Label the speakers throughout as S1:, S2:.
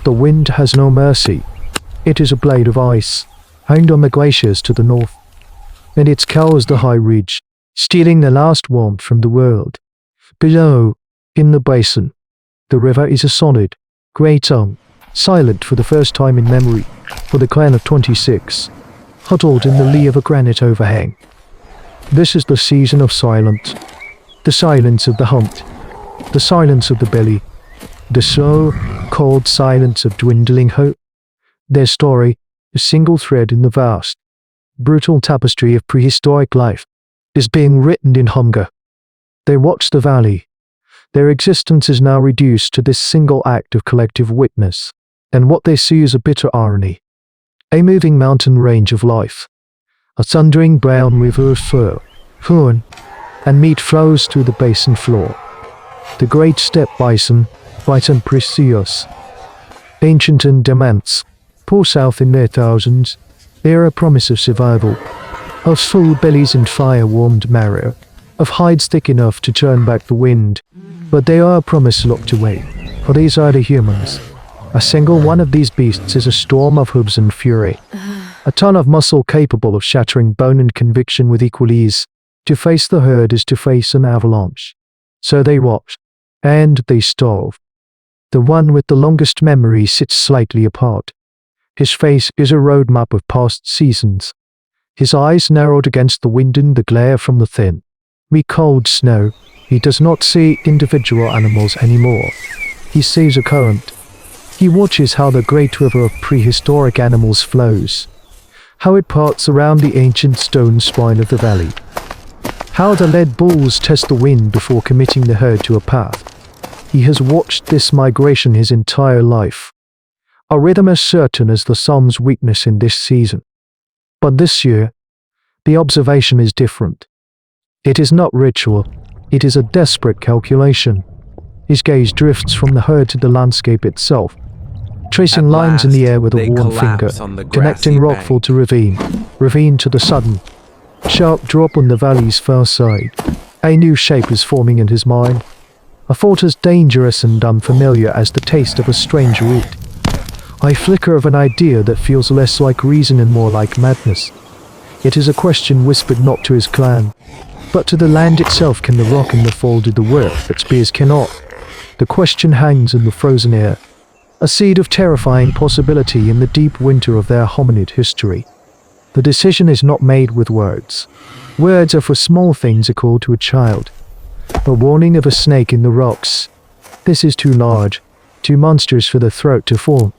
S1: The wind has no mercy. It is a blade of ice, hanged on the glaciers to the north, and it scours the high ridge, stealing the last warmth from the world. Below, in the basin, the river is a solid, grey tongue, silent for the first time in memory, for the clan of 26, huddled in the lee of a granite overhang. This is the season of silence, the silence of the hunt, the silence of the belly, the slow, cold silence of dwindling hope. Their story, a single thread in the vast, brutal tapestry of prehistoric life, is being written in hunger. They watch the valley. Their existence is now reduced to this single act of collective witness, and what they see is a bitter irony. A moving mountain range of life. A thundering brown river of fur, horn, and meat flows through the basin floor. The great steppe bison, white and precious, ancient and immense, pour south in their thousands. They are a promise of survival, of full bellies and fire-warmed marrow, of hides thick enough to turn back the wind. But they are a promise locked away, for these are the humans. A single one of these beasts is a storm of hooves and fury. A ton of muscle capable of shattering bone and conviction with equal ease. To face the herd is to face an avalanche. So they watch, and they starve. The one with the longest memory sits slightly apart. His face is a roadmap of past seasons. His eyes narrowed against the wind and the glare from the thin, cold snow. He does not see individual animals anymore. He sees a current. He watches how the great river of prehistoric animals flows, how it parts around the ancient stone spine of the valley, how the lead bulls test the wind before committing the herd to a path. He has watched this migration his entire life, a rhythm as certain as the sun's weakness in this season. But this year, the observation is different. It is not ritual. It is a desperate calculation. His gaze drifts from the herd to the landscape itself, tracing lines in the air with a worn finger, connecting rockfall to ravine, ravine to the sudden, sharp drop on the valley's far side. A new shape is forming in his mind, a thought as dangerous and unfamiliar as the taste of a strange root. A flicker of an idea that feels less like reason and more like madness. It is a question whispered not to his clan, but to the land itself. Can the rock in the fall do the work that spears cannot? The question hangs in the frozen air, a seed of terrifying possibility in the deep winter of their hominid history. The decision is not made with words. Words are for small things a call to a child. A warning of a snake in the rocks. This is too large, too monstrous for the throat to form.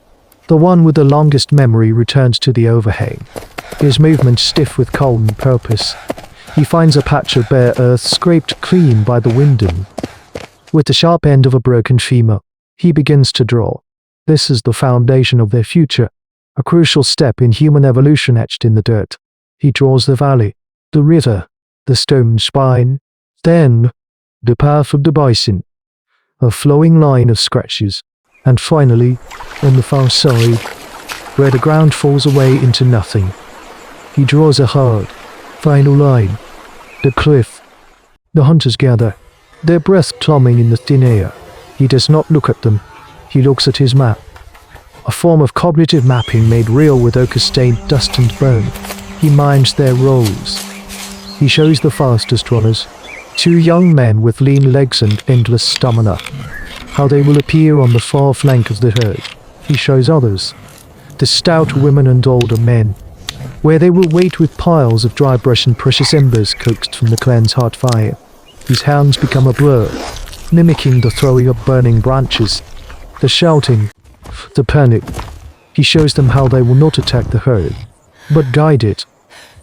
S1: The one with the longest memory returns to the overhang, his movement stiff with calm purpose. He finds a patch of bare earth scraped clean by the wind and, with the sharp end of a broken femur, he begins to draw. This is the foundation of their future, a crucial step in human evolution etched in the dirt. He draws the valley, the river, the stone spine, then the path of the bison, a flowing line of scratches, and finally, on the far side, where the ground falls away into nothing, he draws a hard, final line, the cliff. The hunters gather, their breath drumming in the thin air. He does not look at them, he looks at his map, a form of cognitive mapping made real with ochre-stained dust and bone. He mimes their roles. He shows the fastest runners, 2 young men with lean legs and endless stamina, how they will appear on the far flank of the herd. He shows others, the stout women and older men, where they will wait with piles of dry brush and precious embers coaxed from the clan's hot fire. His hands become a blur, mimicking the throwing of burning branches, the shouting, the panic. He shows them how they will not attack the herd, but guide it,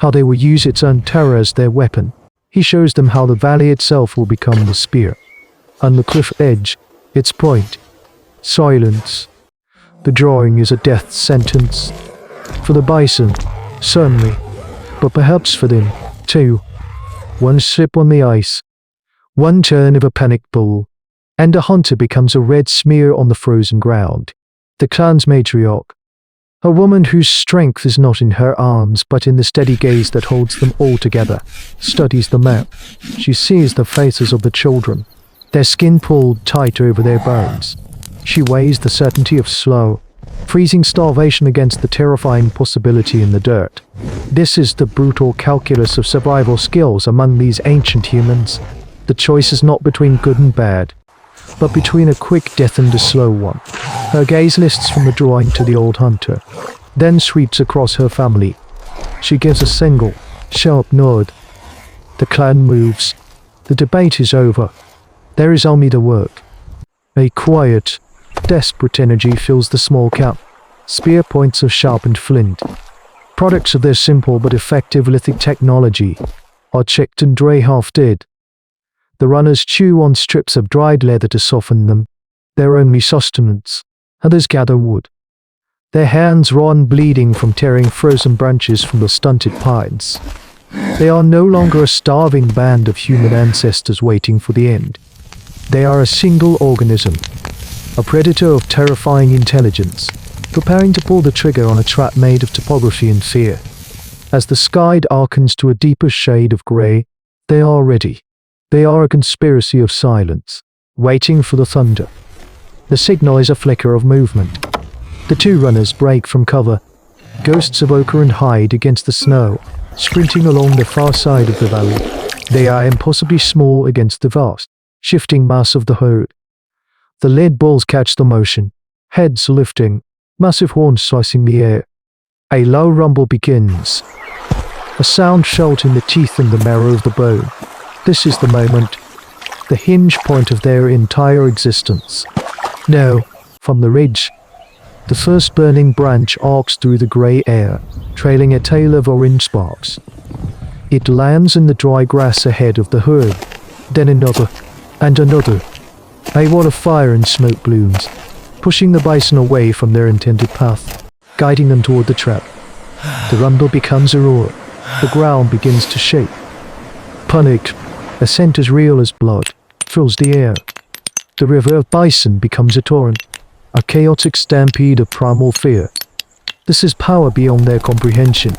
S1: how they will use its own terror as their weapon. He shows them how the valley itself will become the spear, and the cliff edge, its point. Silence. The drawing is a death sentence. For the bison, certainly, but perhaps for them, too. One slip on the ice, one turn of a panicked bull, and a hunter becomes a red smear on the frozen ground. The clan's matriarch, a woman whose strength is not in her arms but in the steady gaze that holds them all together, studies the map. She sees the faces of the children, their skin pulled tight over their bones. She weighs the certainty of slow, freezing starvation against the terrifying possibility in the dirt. This is the brutal calculus of survival skills among these ancient humans. The choice is not between good and bad, but between a quick death and a slow one. Her gaze lists from the drawing to the old hunter, then sweeps across her family. She gives a single, sharp nod. The clan moves. The debate is over. There is only the work. A quiet, desperate energy fills the small camp. Spear points of sharpened flint, products of their simple but effective lithic technology, are checked and dry half dead. The runners chew on strips of dried leather to soften them, their only sustenance. Others gather wood, their hands raw and bleeding from tearing frozen branches from the stunted pines. They are no longer a starving band of human ancestors waiting for the end. They are a single organism, a predator of terrifying intelligence, preparing to pull the trigger on a trap made of topography and fear. As the sky darkens to a deeper shade of grey, they are ready. They are a conspiracy of silence, waiting for the thunder. The signal is a flicker of movement. The two runners break from cover, ghosts of ochre and hide against the snow, sprinting along the far side of the valley. They are impossibly small against the vast, shifting mass of the herd. The lead bulls catch the motion, heads lifting, massive horns slicing the air. A low rumble begins, a sound felt in the teeth and the marrow of the bone. This is the moment, the hinge point of their entire existence. Now, from the ridge, the first burning branch arcs through the grey air, trailing a tail of orange sparks. It lands in the dry grass ahead of the herd, then another, and another. A wall of fire and smoke blooms, pushing the bison away from their intended path, guiding them toward the trap. The rumble becomes a roar. The ground begins to shake. Panic, a scent as real as blood, fills the air. The river of bison becomes a torrent, a chaotic stampede of primal fear. This is power beyond their comprehension,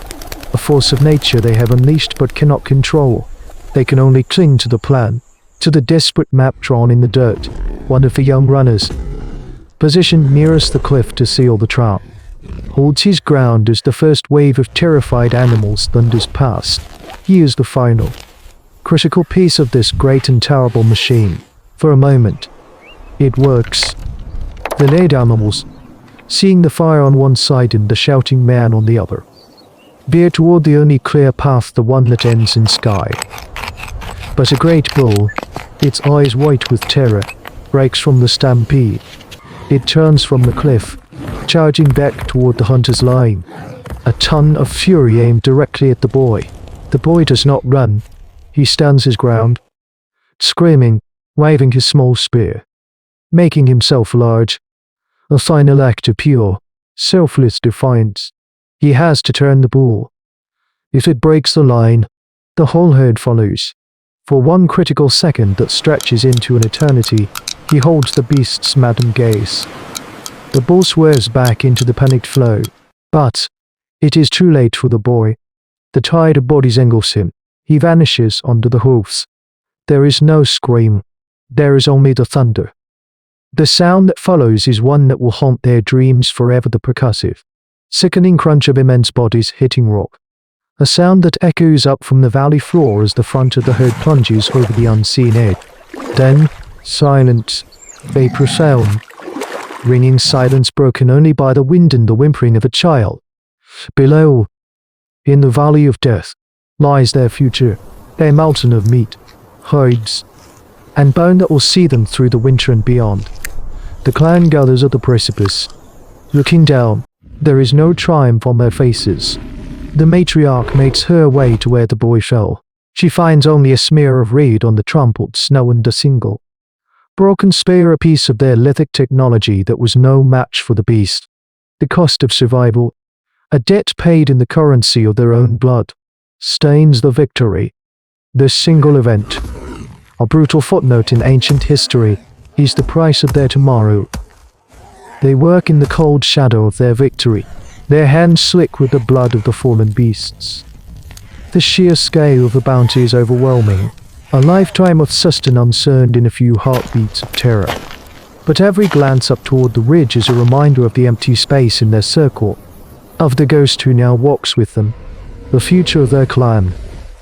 S1: a force of nature they have unleashed but cannot control. They can only cling to the plan, to the desperate map drawn in the dirt. One of the young runners, positioned nearest the cliff to seal the trap, holds his ground as the first wave of terrified animals thunders past. He is the final, critical piece of this great and terrible machine. For a moment, it works. The led animals, seeing the fire on one side and the shouting man on the other, veer toward the only clear path, the one that ends in sky. But a great bull, its eyes white with terror, breaks from the stampede. It turns from the cliff, charging back toward the hunter's line, a ton of fury aimed directly at the boy. The boy does not run. He stands his ground, screaming, waving his small spear, making himself large, a final act of pure, selfless defiance. He has to turn the bull. If it breaks the line, the whole herd follows. For one critical second that stretches into an eternity, he holds the beast's maddened gaze. The bull swerves back into the panicked flow, but it is too late for the boy. The tide of bodies engulfs him. He vanishes under the hoofs. There is no scream. There is only the thunder. The sound that follows is one that will haunt their dreams forever, the percussive, sickening crunch of immense bodies hitting rock. A sound that echoes up from the valley floor as the front of the herd plunges over the unseen edge. Then, silence, a profound, ringing silence broken only by the wind and the whimpering of a child. Below, in the valley of death, lies their future, a mountain of meat, hides, and bone that will see them through the winter and beyond. The clan gathers at the precipice. Looking down, there is no triumph on their faces. The matriarch makes her way to where the boy fell. She finds only a smear of red on the trampled snow and a single broken spear, a piece of their lithic technology that was no match for the beast. The cost of survival, a debt paid in the currency of their own blood, stains the victory. This single event, a brutal footnote in ancient history, is the price of their tomorrow. They work in the cold shadow of their victory, their hands slick with the blood of the fallen beasts. The sheer scale of the bounty is overwhelming, a lifetime of sustenance earned in a few heartbeats of terror. But every glance up toward the ridge is a reminder of the empty space in their circle, of the ghost who now walks with them, the future of their clan,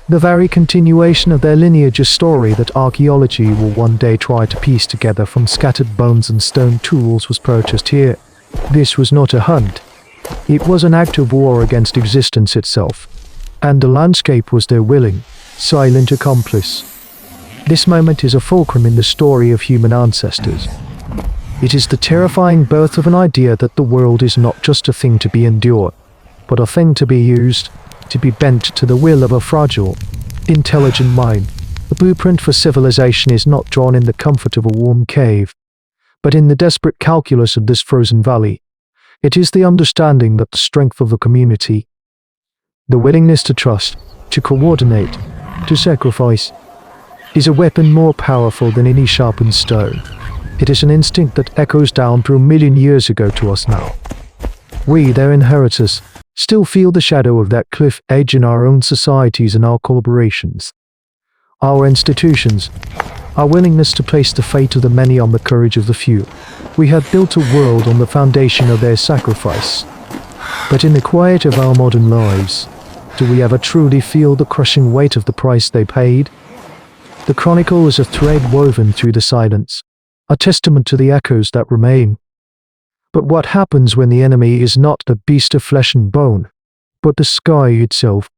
S1: the very continuation of their lineage's story that archaeology will one day try to piece together from scattered bones and stone tools was purchased here. This was not a hunt. It was an act of war against existence itself, and the landscape was their willing, silent accomplice. This moment is a fulcrum in the story of human ancestors. It is the terrifying birth of an idea that the world is not just a thing to be endured, but a thing to be used, to be bent to the will of a fragile, intelligent mind. The blueprint for civilization is not drawn in the comfort of a warm cave, but in the desperate calculus of this frozen valley. It is the understanding that the strength of the community, the willingness to trust, to coordinate, to sacrifice, is a weapon more powerful than any sharpened stone. It is an instinct that echoes down through a million years ago to us now. We, their inheritors, still feel the shadow of that cliff edge in our own societies and our collaborations. Our institutions, our willingness to place the fate of the many on the courage of the few. We have built a world on the foundation of their sacrifice. But in the quiet of our modern lives, do we ever truly feel the crushing weight of the price they paid? The chronicle is a thread woven through the silence, a testament to the echoes that remain. But what happens when the enemy is not the beast of flesh and bone, but the sky itself?